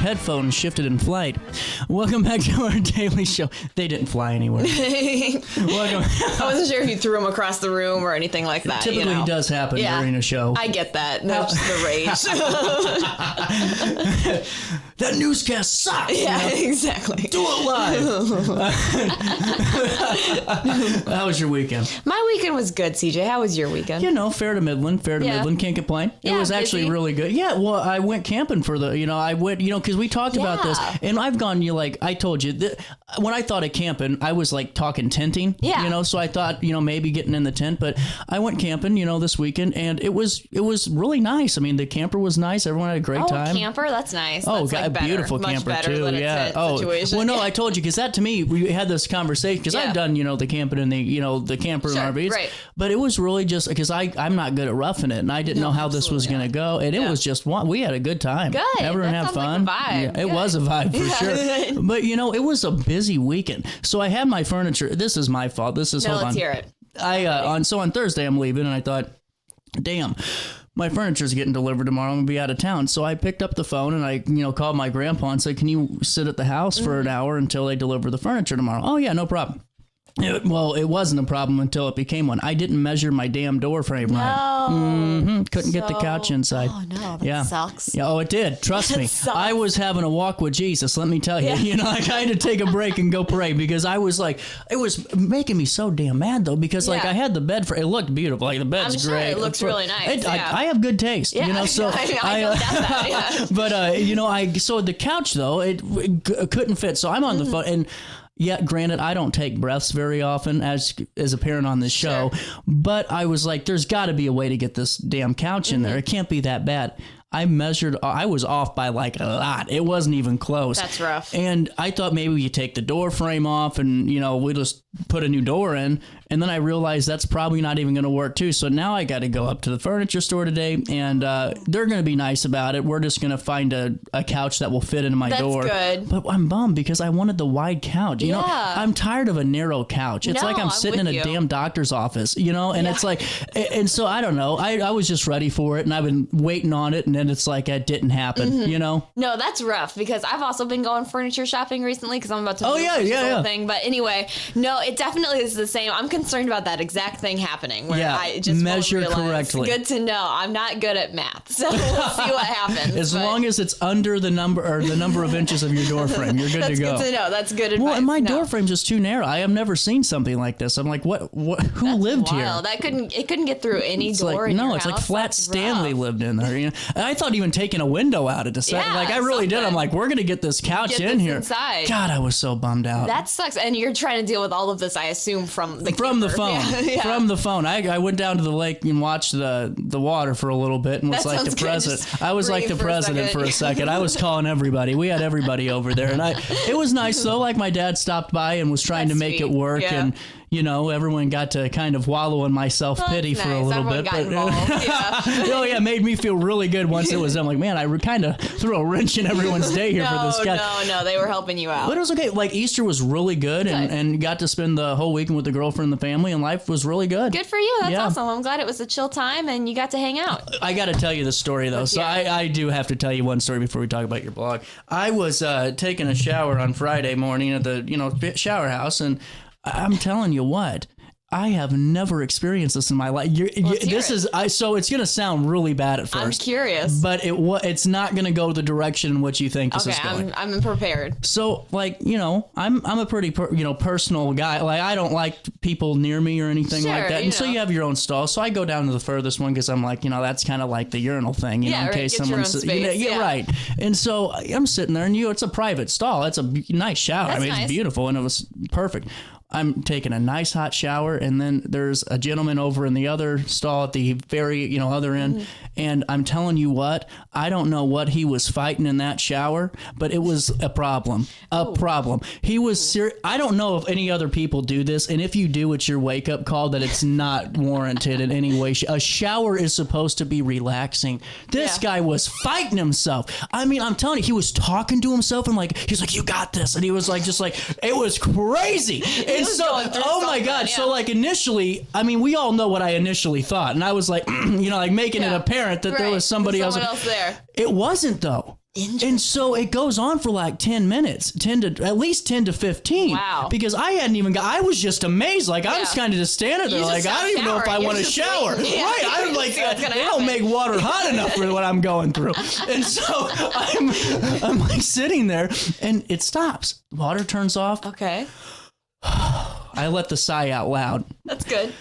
headphones shifted in flight. Welcome back to our daily show. They didn't fly anywhere. Welcome. I wasn't sure if you threw them across the room or anything like that. Typically does happen during a show. I get that. That's the rage. That newscast sucks. Yeah, exactly. Do it live. How was your weekend? My weekend was good, CJ. How was your weekend? Fair to Midland. Midland. Can't complain. It was actually busy. really good. Yeah, well, I went camping for because we talked about this, and I've gone, I told you, when I thought of camping, I was like talking tenting, so I thought, maybe getting in the tent, but I went camping, this weekend, and it was really nice. I mean, the camper was nice. Everyone had a great time. Camper? That's nice. Oh, that's God, beautiful Much camper better too. than Yeah. A situation. Well, no, I told you, because that to me, we had this conversation, because I've done, the camping and the camper and RVs, right. but it was really just, because I'm not good at roughing it, and I didn't know how this was going to go, and it was just we had a good time. Good. Everyone had fun. Like a vibe. Yeah, it was a vibe for sure. But it was a busy weekend. So I had my furniture. This is my fault. Let's hear it. On Thursday I'm leaving, and I thought, damn, my furniture's getting delivered tomorrow. I'm gonna be out of town. So I picked up the phone and I, called my grandpa and said, can you sit at the house for an hour until they deliver the furniture tomorrow? Oh yeah, no problem. It wasn't a problem until it became one. I didn't measure my damn door frame right. No. Couldn't get the couch inside. Oh, no. That sucks. Yeah, it did. Trust me. Sucks. I was having a walk with Jesus, let me tell you. Yeah. I had to take a break and go pray, because I was like, it was making me so damn mad, though, because I had the bed it looked beautiful. Like, the bed's I'm great. Sure it looks really nice. I have good taste, so I don't doubt that, yeah. But, so the couch, though, it couldn't fit. So I'm on the phone, and yeah, granted, I don't take breaths very often, as apparent on this show, but I was like, there's got to be a way to get this damn couch in there. It can't be that bad. I measured, I was off by like a lot. It wasn't even close. That's rough. And I thought maybe you take the door frame off and, we just put a new door in. And then I realized that's probably not even going to work too. So now I got to go up to the furniture store today, and they're going to be nice about it. We're just going to find a couch that will fit into my door. That's good. But I'm bummed because I wanted the wide couch. You know, I'm tired of a narrow couch. It's like I'm sitting in a damn doctor's office, and it's like, and so I don't know. I was just ready for it, and I've been waiting on it, and then it's like it didn't happen, No, that's rough, because I've also been going furniture shopping recently because I'm about to move thing. But anyway, no, it definitely is the same. I'm concerned about that exact thing happening where I just measure correctly. Good to know. I'm not good at math, so we'll see what happens. As long as it's under the number of inches of your door frame, you're good to go. That's good to know. That's good advice. Well, and my door frame's just too narrow. I have never seen something like this. I'm like, what who lived here? That couldn't get through any door. Like, it's like Flat Stanley lived in there. And I thought even taking a window out of the set. Like I really did. I'm like, we're gonna get this couch in here. Inside. God, I was so bummed out. That sucks. And you're trying to deal with all of this, I assume, from the phone. From the phone. I went down to the lake and watched the water for a little bit and was like the president. I was like the president for a second. I was calling everybody. We had everybody over there, and it was nice though. Like my dad stopped by and was trying to make it work, and everyone got to kind of wallow in my self-pity for a little bit. But it made me feel really good once it was done. Like, man, I kind of threw a wrench in everyone's day here for this guy. No, they were helping you out. But it was okay. Like Easter was really good, and got to spend the whole weekend with the girlfriend and the family, and life was really good. Good for you. That's awesome. I'm glad it was a chill time and you got to hang out. I got to tell you the story though. So I do have to tell you one story before we talk about your blog. I was taking a shower on Friday morning at the shower house, and I'm telling you what, I have never experienced this in my life. So it's going to sound really bad at first. I'm curious. But it's not going to go the direction in which you think this is going. I'm prepared. So, I'm a pretty, personal guy. Like, I don't like people near me or anything like that. And so you have your own stall. So I go down to the furthest one because I'm like, that's kind of like the urinal thing, in case someone's... right. And so I'm sitting there, and it's a private stall. It's a nice shower. That's nice. It's beautiful, and it was perfect. I'm taking a nice hot shower, and then there's a gentleman over in the other stall at the very, other end. And I'm telling you what, I don't know what he was fighting in that shower, but it was a problem. Problem. He was serious. I don't know if any other people do this, and if you do, it's your wake-up call that it's not warranted in any way. A shower is supposed to be relaxing. This guy was fighting himself. I mean, I'm telling you, he was talking to himself, and he's like, you got this. And he was like, it was crazy. And so, oh my God. Yeah. So initially, I mean, we all know what I initially thought. And I was like, making it apparent that there was somebody else there. It wasn't though. And so it goes on for like 10 minutes, at least 10 to 15. Wow. Because I hadn't even I was just amazed. Like, I was kind of just standing there, like, I don't even know if I want to shower. Yeah. Right. I'm like, they don't make water hot enough for what I'm going through. And so I'm like sitting there, and it stops. Water turns off. Okay. I let the sigh out loud. That's good,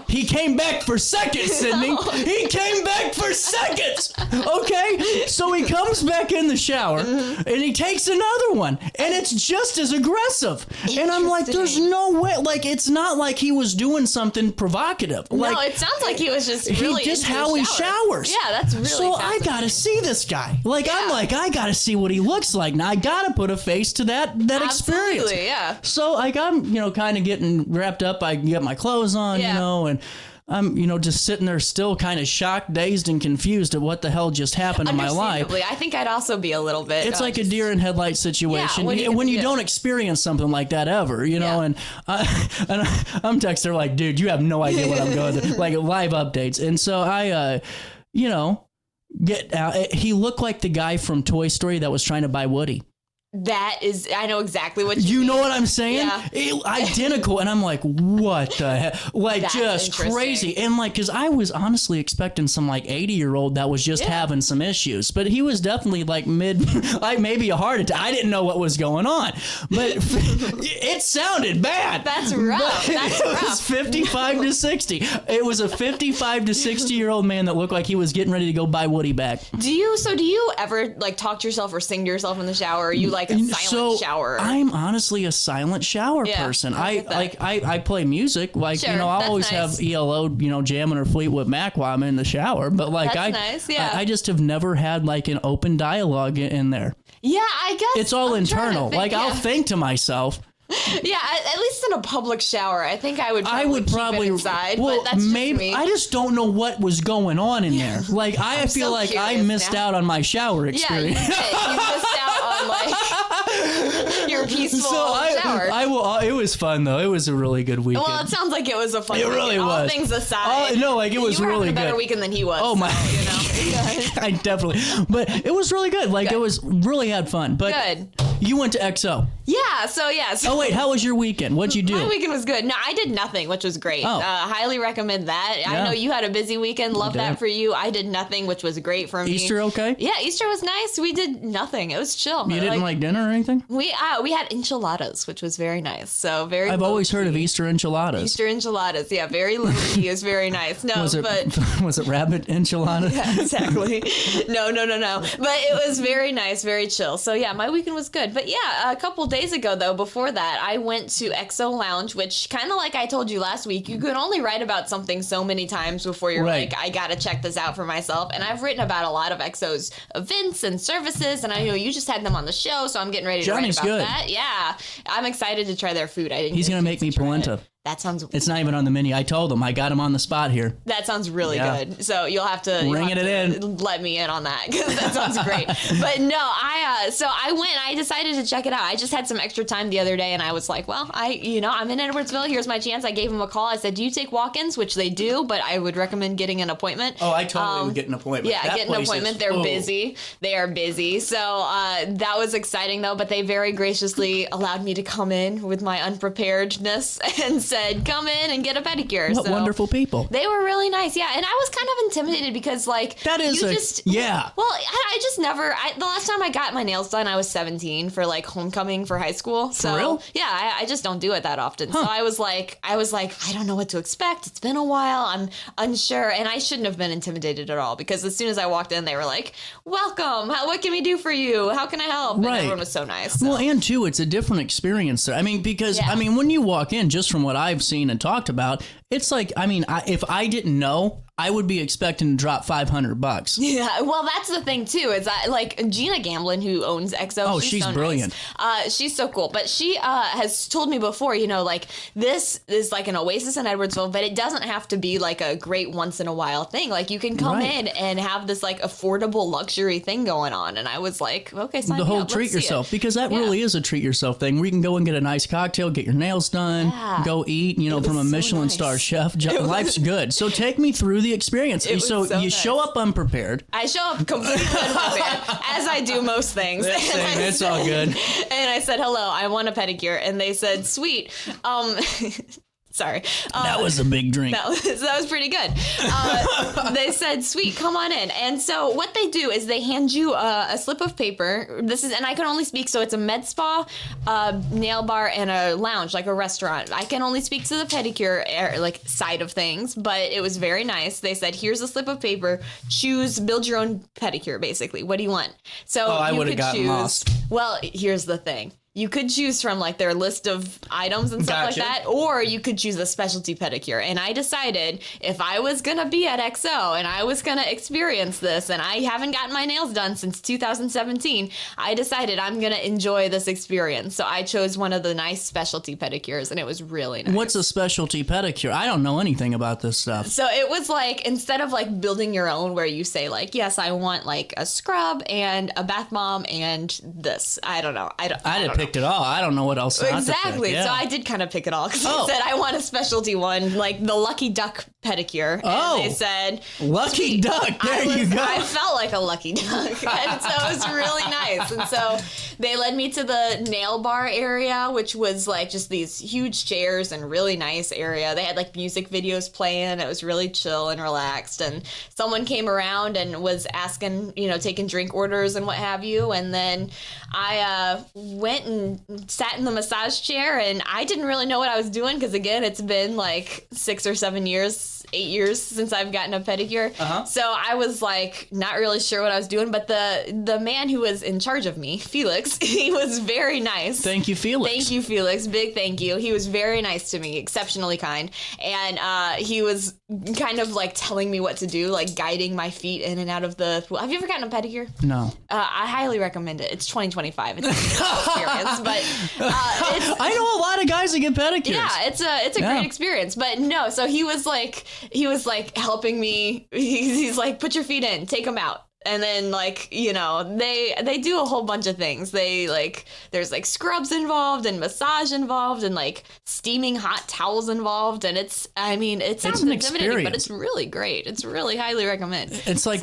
He came back for seconds, Sydney. He came back for seconds. Okay? So he comes back in the shower, and he takes another one, and it's just as aggressive. And I'm like, there's no way. Like, it's not like he was doing something provocative. Like, no, it sounds like he was just really just how he showers. Yeah, that's really So I got to see this guy. Like, I'm like, I got to see what he looks like. Now, I got to put a face to that experience. Absolutely, yeah. So I got, kind of getting wrapped up. I get my clothes on, and I'm, just sitting there still kind of shocked, dazed, and confused at what the hell just happened in my life. I think I'd also be a little bit. It's like a deer in headlights situation when you don't experience something like that ever, and I'm texting her like, dude, you have no idea what I'm going through, like live updates. And so I, get out. He looked like the guy from Toy Story that was trying to buy Woody. That is, I know exactly what you mean. Know what I'm saying? Yeah. Identical. And I'm like, what the heck? Like, that's just crazy. And like, because I was honestly expecting some like 80-year-old that was just having some issues. But he was definitely like like maybe a heart attack. I didn't know what was going on. But it sounded bad. That's rough. It was 55 to 60. It was a 55 to 60-year-old man that looked like he was getting ready to go buy Woody back. Do you ever like talk to yourself or sing to yourself in the shower? Or are you like a silent shower? I'm honestly a silent shower person. I play music. Like, sure, I'll always have ELO, jamming or Fleetwood Mac while I'm in the shower. But like, I just have never had like an open dialogue in there. Yeah, I guess it's all internal. I'll think to myself. Yeah, at least in a public shower, I think I would probably keep it inside. Well, but that's maybe just me. I just don't know what was going on in there. Like, I feel like I missed out on my shower experience. Yeah, you missed out on like your peaceful shower. It was fun though. It was a really good weekend. Well, it sounds like it was a fun weekend. It really was. All things aside. It was you were really having a better good. weekend than he was. Oh my! I definitely. But it was really good. Like, it was really had fun. But good. You went to EXO. Yeah. So. Oh wait, how was your weekend? What'd you do? My weekend was good. No, I did nothing, which was great. Highly recommend that. Yeah. I know you had a busy weekend. Love that for you. I did nothing, which was great for me. Easter okay? Yeah, Easter was nice. We did nothing. It was chill. You didn't like dinner or anything? We had enchiladas, which was very nice. So very. I've always heard of Easter enchiladas. Easter enchiladas, yeah, very low key. Is very nice. No, was it rabbit enchilada? Yeah, exactly. No. But it was very nice, very chill. So yeah, my weekend was good. But yeah, a couple days ago though, before that, I went to EXO Lounge, which kind of like I told you last week, you can only write about something so many times before you're like, I gotta check this out for myself. And I've written about a lot of EXO's events and services, and I know you just had them on the show, so I'm getting ready to write about that. Yeah, I'm excited to try their food. He's gonna make me polenta. That sounds. It's not even on the menu. I told him I got him on the spot here. That sounds really good. So you'll have to let me in on that because that sounds great. But no, I went. I decided to check it out. I just had some extra time the other day, and I was like, well, I'm in Edwardsville. Here's my chance. I gave him a call. I said, do you take walk-ins? Which they do, but I would recommend getting an appointment. Oh, I totally would get an appointment. Yeah, get an appointment. They're busy. They are busy. So that was exciting though. But they very graciously allowed me to come in with my unpreparedness and said, come in and get a pedicure. What wonderful people. They were really nice, yeah. And I was kind of intimidated because, like, that is Well, I just never. The last time I got my nails done, I was 17 for like homecoming for high school. So for real? Yeah, I just don't do it that often. So I was like, I don't know what to expect. It's been a while. I'm unsure, and I shouldn't have been intimidated at all because as soon as I walked in, they were like, "Welcome. What can we do for you? How can I help?" And everyone was so nice. So. Well, and too, it's a different experience there. I mean, because when you walk in, just from what I've seen and talked about, it's like, if I didn't know, I would be expecting to drop $500. Yeah, well, that's the thing too. Is that like Gina Gamblin, who owns EXO? Oh, she's so brilliant. Nice. She's so cool. But she has told me before, like this is like an oasis in Edwardsville, but it doesn't have to be like a great once in a while thing. Like you can come in and have this like affordable luxury thing going on. And I was like, okay, sign me up. The whole treat yourself, because that really is a treat yourself thing where you can go and get a nice cocktail, get your nails done, go eat, from a Michelin star chef. Life's good. So take me through the experience. It was so so you nice. show up unprepared. I show up completely unprepared, as I do most things. It's all good. And I said, hello, I want a pedicure. And they said, sweet. Sorry. That was a big drink. That was pretty good. They said, sweet, come on in. And so what they do is they hand you a slip of paper. And I can only speak, so it's a med spa, nail bar, and a lounge, like a restaurant. I can only speak to the pedicure side of things, but it was very nice. They said, here's a slip of paper. Build your own pedicure, basically. What do you want? So I would have gotten lost. Well, here's the thing. You could choose from like their list of items and stuff Gotcha. like that, or you could choose a specialty pedicure. And I decided if I was going to be at EXO and I was going to experience this, and I haven't gotten my nails done since 2017, I decided I'm going to enjoy this experience. So I chose one of the nice specialty pedicures, and it was really nice. What's a specialty pedicure? I don't know anything about this stuff. So it was like, instead of like building your own where you say like, yes, I want like a scrub and a bath bomb and this. I don't know. I didn't pick it all. I don't know what else. Exactly. Yeah. So I did kind of pick it all because I said I want a specialty one, like the Lucky Duck pedicure. Oh, and they said Lucky Duck. There you go. I felt like a lucky duck, and so it was really nice. And so they led me to the nail bar area, which was like just these huge chairs and really nice area. They had like music videos playing. It was really chill and relaxed. And someone came around and was asking, taking drink orders and what have you. And then I went and sat in the massage chair, and I didn't really know what I was doing because, again, it's been like 6 or 7 years, 8 years since I've gotten a pedicure. So I was like not really sure what I was doing, but the man who was in charge of me, Felix, he was very nice. Thank you, Felix. Thank you, Felix. Big thank you. He was very nice to me, exceptionally kind. And he was kind of like telling me what to do, like guiding my feet in and out of the pool. Have you ever gotten a pedicure? No. I highly recommend it. It's 2025. It's a experience, but I know a lot of guys that get pedicures. yeah, it's a great experience. But no, so he was like helping me. He's like, put your feet in, take them out. And then they do a whole bunch of things. There's like scrubs involved and massage involved and like steaming hot towels involved. And it sounds an intimidating, experience. but it's really great. It's really highly recommend. It's like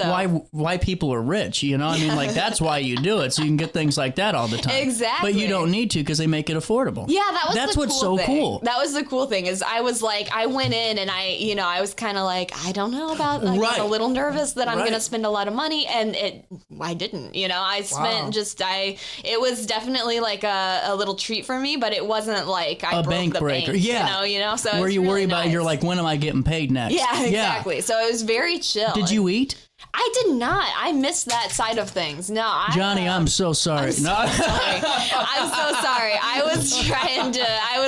why people are rich, that's why you do it. So you can get things like that all the time. Exactly. But you don't need to because they make it affordable. Yeah, that's the what's cool so thing. cool. That was the cool thing is I was like, I went in and I was kind of like, I don't know about, I was a little nervous that I'm going to spend a lot of money. And I didn't, I spent it was definitely like a little treat for me, but it wasn't like I broke bank the breaker. bank, Yeah. so where you really worry about, nice. you're like, when am I getting paid next? Yeah, exactly. So it was very chill. Did you eat? I did not. I missed that side of things. No, Johnny, I'm so sorry. I'm so sorry. I'm so sorry. I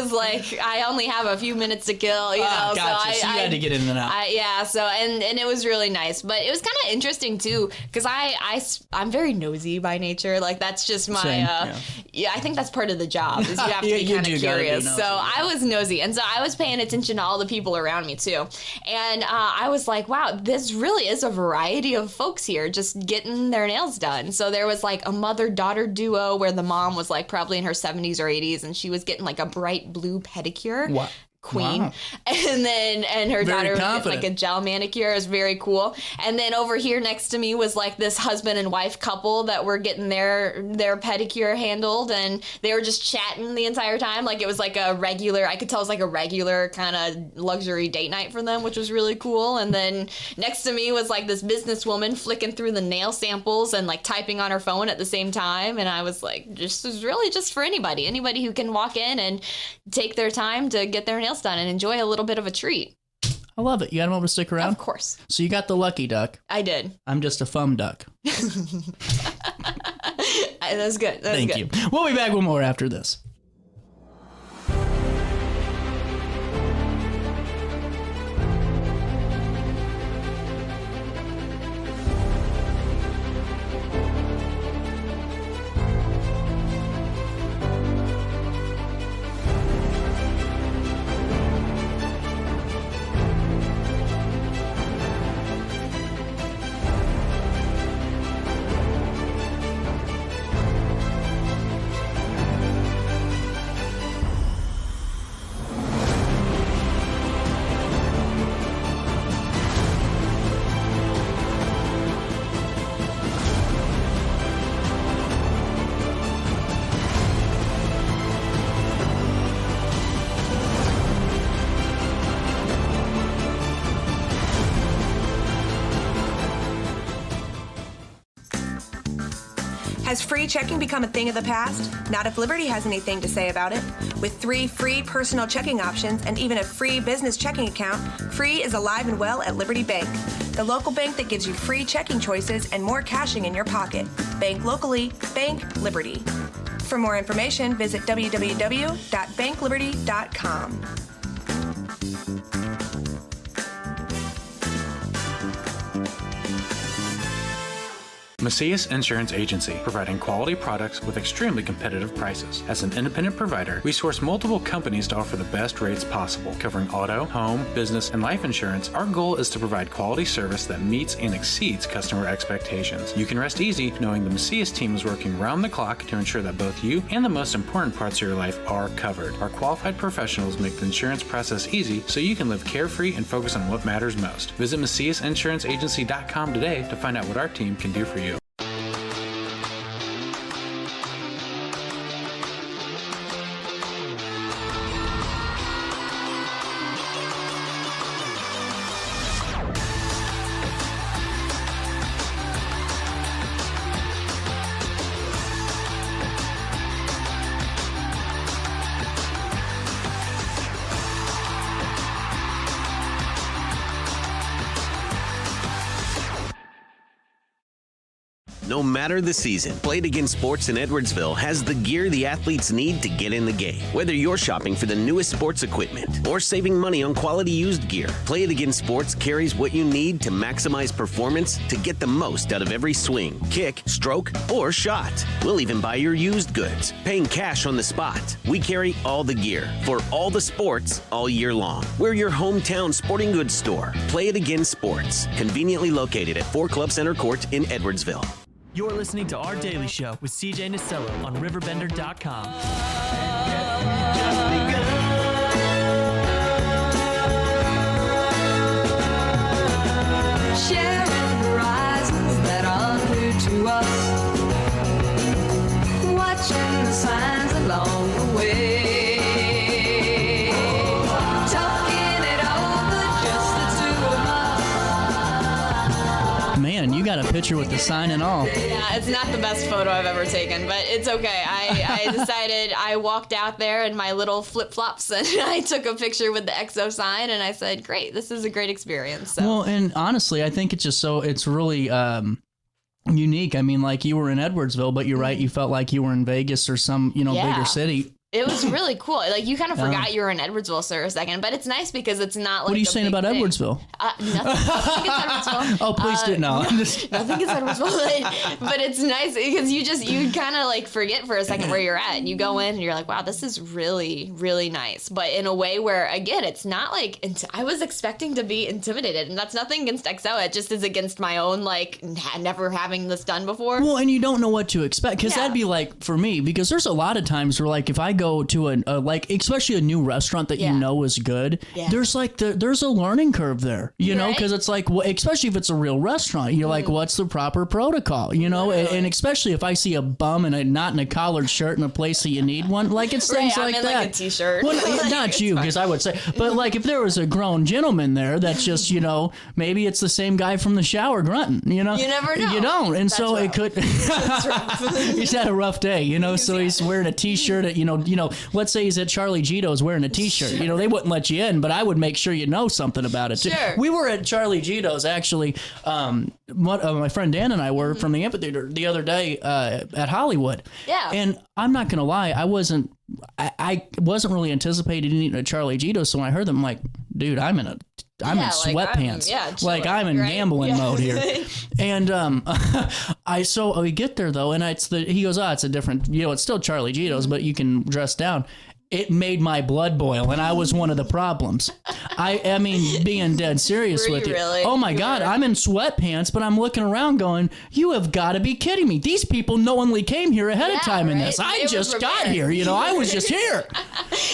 was like, I only have a few minutes to kill, Gotcha. So you had to get in and out. And it was really nice, but it was kind of interesting too, because I'm very nosy by nature. Like that's just my, I think that's part of the job is you have to be kind of curious. So I was nosy, and so I was paying attention to all the people around me too, and I was like, wow, this really is a variety of folks here just getting their nails done. So there was like a mother-daughter duo where the mom was like probably in her 70s or 80s, and she was getting like a bright blue pedicure. What? Queen. Wow. And her daughter was getting confident. like a gel manicure. It was very cool. And then over here next to me was like this husband and wife couple that were getting their pedicure handled, and they were just chatting the entire time. Like it was like a regular, I could tell it was like a regular kind of luxury date night for them, which was really cool. And then next to me was like this businesswoman flicking through the nail samples and like typing on her phone at the same time. And I was like, this is really just for anybody who can walk in and take their time to get their nails done and enjoy a little bit of a treat. I love it. You got him over to stick around? Of course. So you got the lucky duck. I did. I'm just a thumb duck. That's good. Thank you. We'll be back with more after this. Has free checking become a thing of the past? Not if Liberty has anything to say about it. With 3 free personal checking options and even a free business checking account, free is alive and well at Liberty Bank, the local bank that gives you free checking choices and more cashing in your pocket. Bank locally, bank Liberty. For more information, visit www.bankliberty.com. Macias Insurance Agency, providing quality products with extremely competitive prices. As an independent provider, we source multiple companies to offer the best rates possible. Covering auto, home, business, and life insurance, our goal is to provide quality service that meets and exceeds customer expectations. You can rest easy knowing the Macias team is working round the clock to ensure that both you and the most important parts of your life are covered. Our qualified professionals make the insurance process easy so you can live carefree and focus on what matters most. Visit MaciasInsuranceAgency.com today to find out what our team can do for you. No matter the season, Play It Again Sports in Edwardsville has the gear the athletes need to get in the game. Whether you're shopping for the newest sports equipment or saving money on quality used gear, Play It Again Sports carries what you need to maximize performance to get the most out of every swing, kick, stroke, or shot. We'll even buy your used goods, paying cash on the spot. We carry all the gear for all the sports all year long. We're your hometown sporting goods store. Play It Again Sports, conveniently located at 4 Club Center Court in Edwardsville. You're listening to Our Daily Show with CJ Nasello on RiverBender.com. Sharing horizons that are new to us, watching the signs along the way, talking it over, just the two of us. Man, you got a picture with the sign and all. Yeah, it's not the best photo I've ever taken, but it's okay. I decided, I walked out there in my little flip-flops and I took a picture with the EXO sign and I said, great, this is a great experience. So. Well, and honestly, I think it's just it's really unique. I mean, like you were in Edwardsville, but you're right, you felt like you were in Vegas or some, bigger city. It was really cool. Like, you kind of forgot you were in Edwardsville for a second, but it's nice because it's not like. What are you saying about Edwardsville? Nothing. Nothing against Edwardsville. Oh, please do. No. Nothing against Edwardsville. But it's nice because you kind of like forget for a second where you're at. And you go in and you're like, wow, this is really, really nice. But in a way where, again, it's not like. I was expecting to be intimidated. And that's nothing against EXO. It just is against my own, like, never having this done before. Well, and you don't know what to expect. Because that'd be like, for me, because there's a lot of times where, like, if I go to like especially a new restaurant that you know is good, there's like there's a learning curve there, you know, because it's like, especially if it's a real restaurant, you're like, what's the proper protocol, you know, and especially if I see a bum and not in a collared shirt in a place that you need one, like it's things like I'm in that. like a t-shirt. Well, not you, because I would say, but like if there was a grown gentleman there that's just, maybe it's the same guy from the shower grunting, you know, you never know, you don't, and that's so rough. It could. He's had a rough day, so he's wearing a t-shirt at, let's say he's at Charlie Gito's wearing a t-shirt. They wouldn't let you in, but I would make sure you know something about it too. Sure. We were at Charlie Gito's actually. My friend Dan and I were from the amphitheater the other day at Hollywood. Yeah. And I'm not gonna lie, I wasn't really anticipating eating at Charlie Gito's. So when I heard them, I'm like, dude, I'm in sweatpants. I'm in gambling mode here. And so we get there though, and he goes, it's a different, it's still Charlie Gito's, but you can dress down. It made my blood boil, and I was one of the problems. I mean, being dead serious with you. Really? Oh my God, I'm in sweatpants, but I'm looking around going, you have got to be kidding me. These people knowingly came here ahead of time in this. I just got here, I was just here.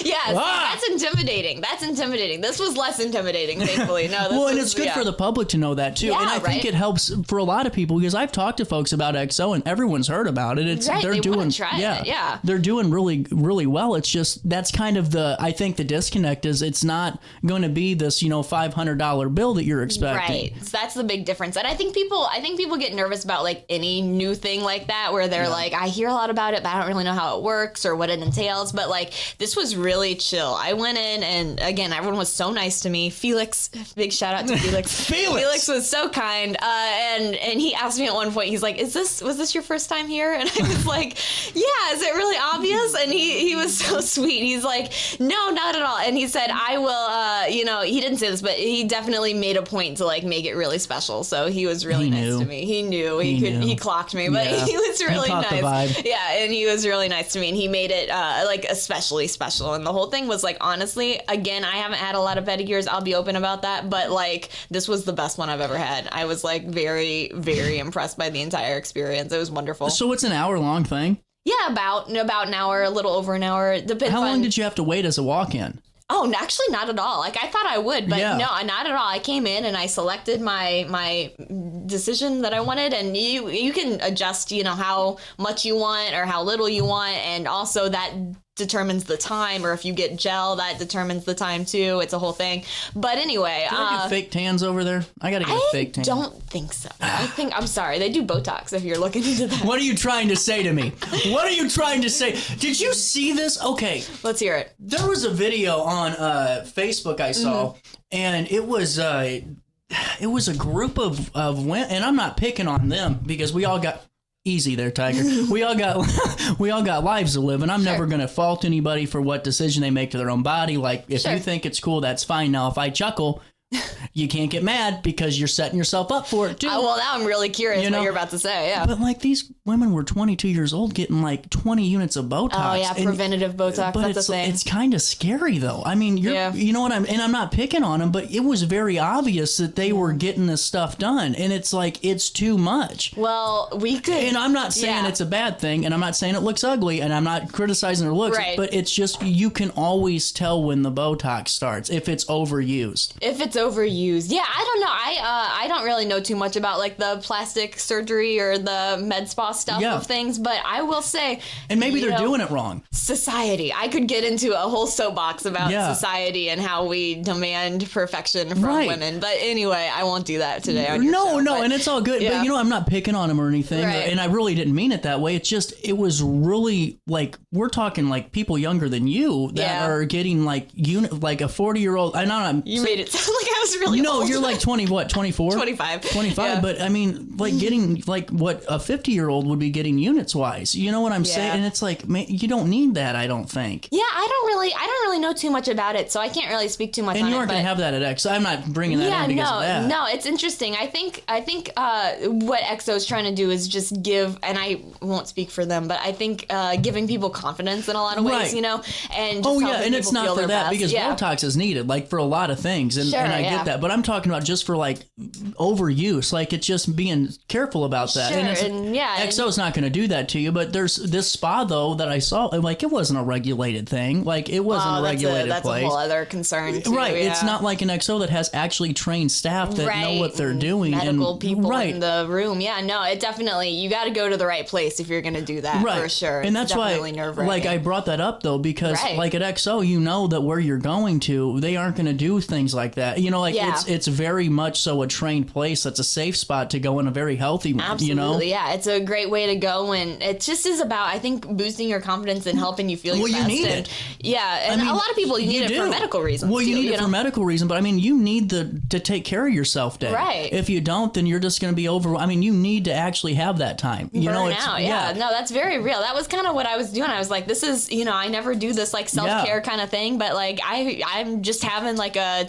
Yeah, that's intimidating. That's intimidating. This was less intimidating, thankfully. No, this well, and was, it's good for the public to know that too. Yeah, and I think it helps for a lot of people because I've talked to folks about EXO and everyone's heard about it. It's Right, they're they doing wanna try it, yeah. They're doing really, really well. It's just that's kind of I think the disconnect is it's not going to be this, $500 bill that you're expecting. Right. So that's the big difference. And I think people get nervous about like any new thing like that where they're like, I hear a lot about it, but I don't really know how it works or what it entails. But like this was really chill. I went in and again, everyone was so nice to me. Felix, big shout out to Felix. Felix was so kind. And he asked me at one point, he's like, was this your first time here? And I was like, yeah, is it really obvious? And he was so sweet. He's like, no, not at all. And he said, I will, he didn't say this, but he definitely made a point to like make it really special. So he was really nice to me. He knew he clocked me, but he was really caught the nice. vibe. Yeah, and he was really nice to me, and he made it like especially special. And the whole thing was like, honestly, again, I haven't had a lot of pedicures. I'll be open about that, but like this was the best one I've ever had. I was like very, very impressed by the entire experience. It was wonderful. So it's an hour-long thing? Yeah, about an hour, a little over an hour. Depends. How long did you have to wait as a walk-in? Oh, actually not at all. Like I thought I would, but no, not at all. I came in and I selected my decision that I wanted, and you can adjust, how much you want or how little you want, and also that determines the time, or if you get gel, that determines the time too. It's a whole thing. But anyway, do they do fake tans over there? I gotta get a fake tan. I don't think so. I'm sorry, they do Botox if you're looking into that. What are you trying to say to me? What are you trying to say? Did you see this? Okay, let's hear it. There was a video on Facebook I saw, and it was a group of women, and I'm not picking on them because we all got. Easy there, Tiger. We all got lives to live, and I'm never going to fault anybody for what decision they make to their own body. Like, if you think it's cool, that's fine. Now, if I chuckle, you can't get mad because you're setting yourself up for it, too. Well, now I'm really curious what you're about to say, yeah. But, like, these women were 22 years old getting, like, 20 units of Botox. Oh, yeah, preventative Botox, but that's a thing. It's kind of scary, though. I mean, you know what I'm not picking on them, but it was very obvious that they were getting this stuff done, and it's like, it's too much. Well, we could... And I'm not saying it's a bad thing, and I'm not saying it looks ugly, and I'm not criticizing their looks, but it's just, you can always tell when the Botox starts, if it's overused. If it's overused. Yeah, I don't know. I don't really know too much about like the plastic surgery or the med spa stuff of things, but I will say, and maybe they're doing it wrong. Society. I could get into a whole soapbox about society and how we demand perfection from women, but anyway, I won't do that today. On your show, and it's all good. But I'm not picking on them or anything, and I really didn't mean it that way. It's just it was really like we're talking like people younger than you that are getting like like a 40-year-old. I know you made it sound like I was really old. You're like 20, what, 24? 25. 25, but I mean, like getting like what a 50-year-old would be getting units wise. You know what I'm saying? And it's like, man, you don't need that, I don't think. Yeah, I don't really know too much about it, so I can't really speak too much on it. And you aren't going to have that at EXO. I'm not bringing that in because of that. No, it's interesting. I think what EXO is trying to do is just give, and I won't speak for them, but I think giving people confidence in a lot of ways, and just and it's not for that because Botox is needed, like for a lot of things, and I get that. But I'm talking about just for like overuse, like it's just being careful about that. And EXO's not going to do that to you. But there's this spa though that I saw, like it wasn't a regulated thing, like it wasn't a regulated that's place. That's a whole other concern too, right? It's not like an EXO that has actually trained staff that know what they're doing, medical people in the room. Yeah, no, it definitely you got to go to the right place if you're going to do that for sure. And that's why, like I brought that up though because like at EXO, you know that where you're going to, they aren't going to do things like that. It's very much so a trained place. That's a safe spot to go in, a very healthy one. Absolutely, yeah. It's a great way to go, and it just is about, I think, boosting your confidence and helping you feel your best. You need it. Yeah, and a lot of people need it for medical reasons. Well, you need it for medical reasons, but I mean, you need to take care of yourself, Dave. Right. If you don't, then you're just going to be over. I mean, you need to actually have that time. Burn out. Yeah. No, that's very real. That was kind of what I was doing. I was like, this is, I never do this like self-care kind of thing, but like I'm just having like a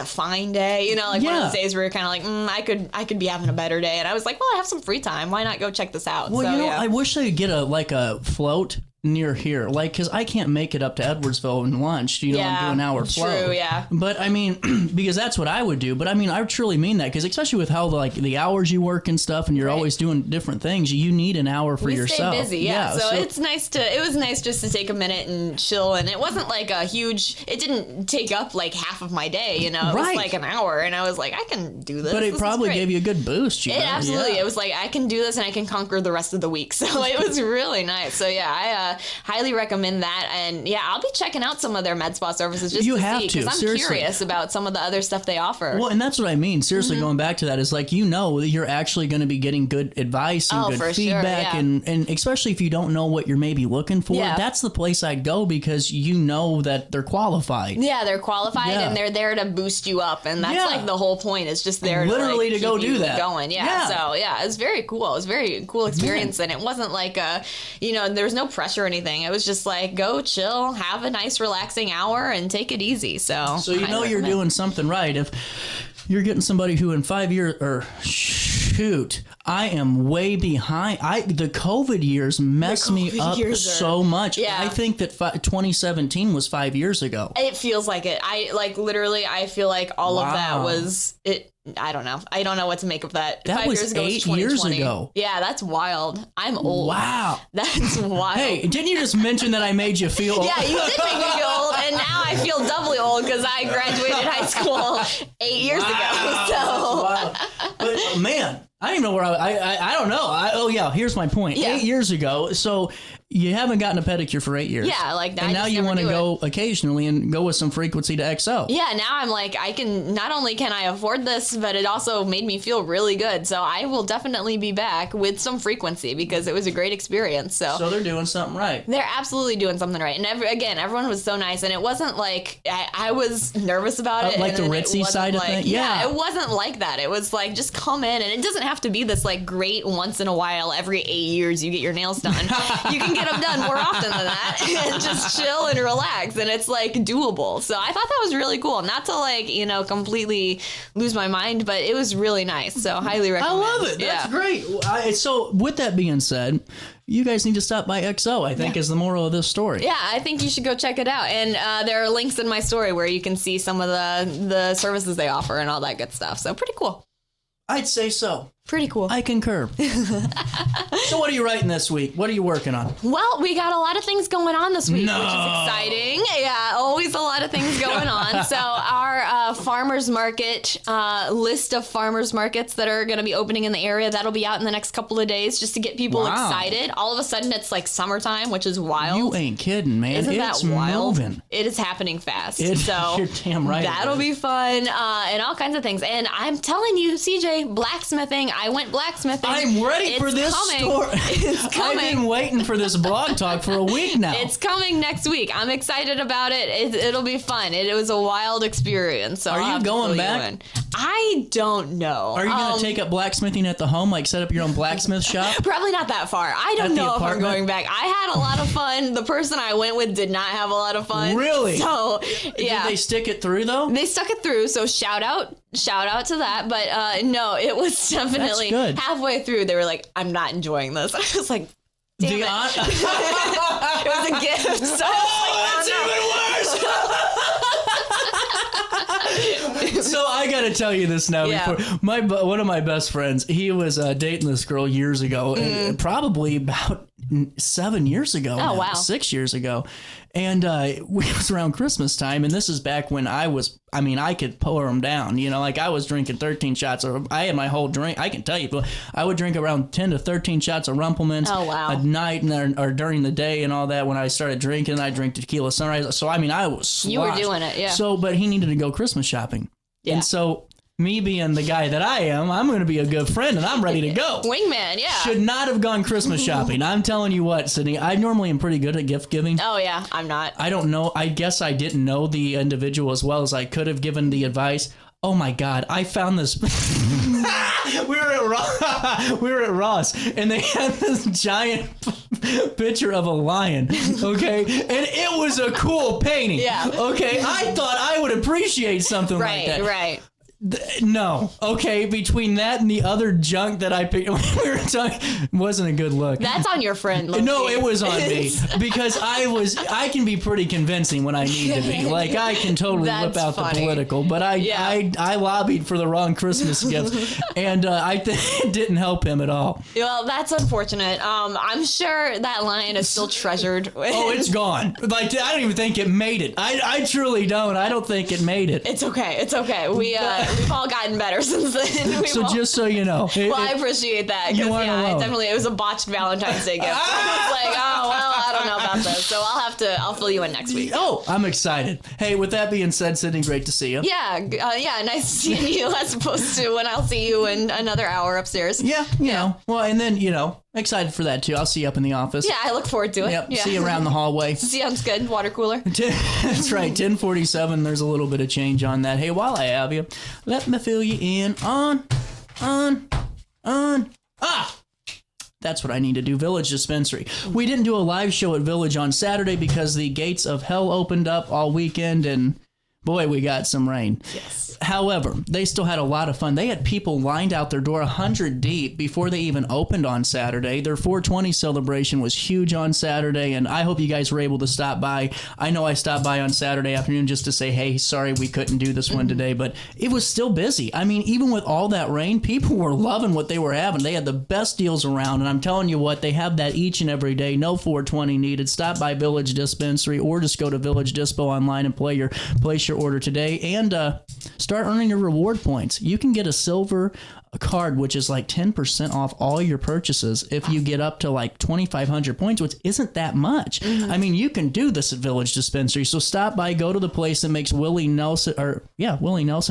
fine day, like one of those days where you're kind of like, I could be having a better day, and I was like, well, I have some free time. Why not go check this out? Well, I wish they could get a float near here, like, because I can't make it up to Edwardsville and lunch, and do an hour flow. True, yeah. But I mean, because that's what I would do. But I mean, I truly mean that, because especially with how like the hours you work and stuff, and you're always doing different things, you need an hour for yourself. Stay busy, yeah. So it's nice it was nice just to take a minute and chill, and it wasn't like a huge. It didn't take up like half of my day, It was like an hour, and I was like, I can do this. But it probably gave you a good boost. It absolutely. It was like, I can do this, and I can conquer the rest of the week. So it was really nice. So yeah, I highly recommend that, and yeah, I'll be checking out some of their med spa services just to see, because I'm curious about some of the other stuff they offer. Well, and that's what I mean. Seriously, going back to that is like, you're actually going to be getting good advice and good feedback, and especially if you don't know what you're maybe looking for, that's the place I'd go, because you know that they're qualified. Yeah, they're qualified, and they're there to boost you up, and that's like the whole point. Is just there literally to go do that. Going, So it's very cool. It was a very cool experience, and it wasn't like there was no pressure or anything. It was just like, go chill, have a nice relaxing hour, and take it easy. So you're doing something right if you're getting somebody who in 5 years shoot, I am way behind. The COVID years messed me up so much. Yeah. I think that 2017 was 5 years ago. It feels like it. I feel like all of that was it. I don't know. I don't know what to make of that. That 5 was years ago 8 years ago. Yeah, that's wild. I'm old. Wow. That's wild. Hey, didn't you just mention that I made you feel old? Yeah, you did make me feel old, and now I feel doubly old because I graduated high school 8 years ago. So, wow. But man, I don't even know where I don't know. Here's my point. Yeah. 8 years ago. So you haven't gotten a pedicure for 8 years. Yeah, like that. And now you want to go occasionally and go with some frequency to EXO. Yeah, now I'm like, not only can I afford this, but it also made me feel really good. So I will definitely be back with some frequency because it was a great experience. So they're doing something right. They're absolutely doing something right. And everyone was so nice. And it wasn't like, I was nervous about it. Like the ritzy side of things? Yeah, it wasn't like that. It was like, just come in, and it doesn't have to be this like great once in a while, every 8 years you get your nails done. You can get them done more often than that and just chill and relax, and it's like doable. So I thought that was really cool. Not to like completely lose my mind, but it was really nice. So highly recommend. I love it. That's great. So with that being said, you guys need to stop by EXO, I think, is the moral of this story. Yeah, I think you should go check it out. And there are links in my story where you can see some of the services they offer and all that good stuff. So pretty cool. I'd say so. Pretty cool. I concur. So what are you writing this week? What are you working on? Well, we got a lot of things going on this week, which is exciting. Yeah, always a lot of things going on. So our farmers market list of farmers markets that are going to be opening in the area, that'll be out in the next couple of days just to get people excited. All of a sudden, it's like summertime, which is wild. You ain't kidding, man. Isn't it's that wild? Moving. It is happening fast. So you're damn right. That'll be fun and all kinds of things. And I'm telling you, CJ, blacksmithing. I went blacksmithing. I'm ready for this story. It's coming. I've been waiting for this blog talk for a week now. It's coming next week. I'm excited about it. It'll be fun. It was a wild experience. So are you going back? I don't know. Are you going to take up blacksmithing at the home, like set up your own blacksmith shop? Probably not that far. I don't know if I'm going back. I had a lot of fun. The person I went with did not have a lot of fun. Really? So, yeah. Did they stick it through, though? They stuck it through, so shout out to that. But no, it was definitely halfway through. They were like, I'm not enjoying this. I was like, damn it. It was a gift. So that's even worse. So I got to tell you this now. Yeah. Before one of my best friends, he was dating this girl years ago, and probably about 7 years ago. Oh, wow. 6 years ago. And it was around Christmas time, and this is back when I could pour them down. Like I was drinking 13 shots, or I had my whole drink. I can tell you, I would drink around 10 to 13 shots of Rumplemans a night or during the day and all that. When I started drinking, I drink tequila sunrise. So, I was sloshed. You were doing it, yeah. So, but he needed to go Christmas shopping. Yeah. And so, me being the guy that I am, I'm going to be a good friend, and I'm ready to go. Wingman, yeah. Should not have gone Christmas shopping. I'm telling you what, Sydney, I normally am pretty good at gift giving. Oh, yeah, I'm not. I don't know. I guess I didn't know the individual as well as I could have given the advice. Oh, my God. I found this. We were at Ross, and they had this giant picture of a lion, okay? And it was a cool painting. Yeah. Okay? I thought I would appreciate something like that. Right. No. Okay, between that and the other junk that I picked, we were talking, wasn't a good look. That's on your friend. Loki. No, it was on me because I can be pretty convincing when I need to be. Like I can totally whip out the political, but I lobbied for the wrong Christmas gift, and it didn't help him at all. Well, that's unfortunate. I'm sure that lion is still treasured. Oh, it's gone. Like I don't even think it made it. I truly don't. I don't think it made it. It's okay. It's okay. We've all gotten better since then. So just so you know. I appreciate that. You aren't alone. It was a botched Valentine's Day gift. I was like, oh, well, I don't know about this. So I'll fill you in next week. Oh, I'm excited. Hey, with that being said, Sydney, great to see you. Yeah, nice seeing you as opposed to when I'll see you in another hour upstairs. Yeah, you know. Well, and then, excited for that too. I'll see you up in the office. Yeah, I look forward to it. Yep, yeah. see you around the hallway. Sounds good. Water cooler. That's right, 1047. There's a little bit of change on that. Hey, while I have you, let me fill you in on. That's what I need to do. Village Dispensary. We didn't do a live show at Village on Saturday because the gates of hell opened up all weekend, and boy, we got some rain. Yes. However, they still had a lot of fun. They had people lined out their door 100 deep before they even opened on Saturday. Their 420 celebration was huge on Saturday, and I hope you guys were able to stop by. I know I stopped by on Saturday afternoon just to say, hey, sorry we couldn't do this one today, but it was still busy. I mean, even with all that rain, people were loving what they were having. They had the best deals around, and I'm telling you what, they have that each and every day. No 420 needed. Stop by Village Dispensary or just go to Village Dispo online and place your order today, and start earning your reward points. You can get a silver card, which is like 10% off all your purchases if you get up to like 2,500 points, which isn't that much. I mean, you can do this at Village Dispensary. So stop by, go to the place that makes Willie Nelson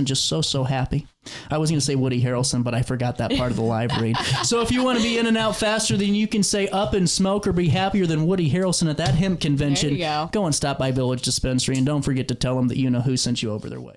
just so happy. I was going to say Woody Harrelson, but I forgot that part of the live read. So if you want to be in and out faster than you can say up and smoke or be happier than Woody Harrelson at that hemp convention, There you go. Go and stop by Village Dispensary, and don't forget to tell them that you know who sent you over their way.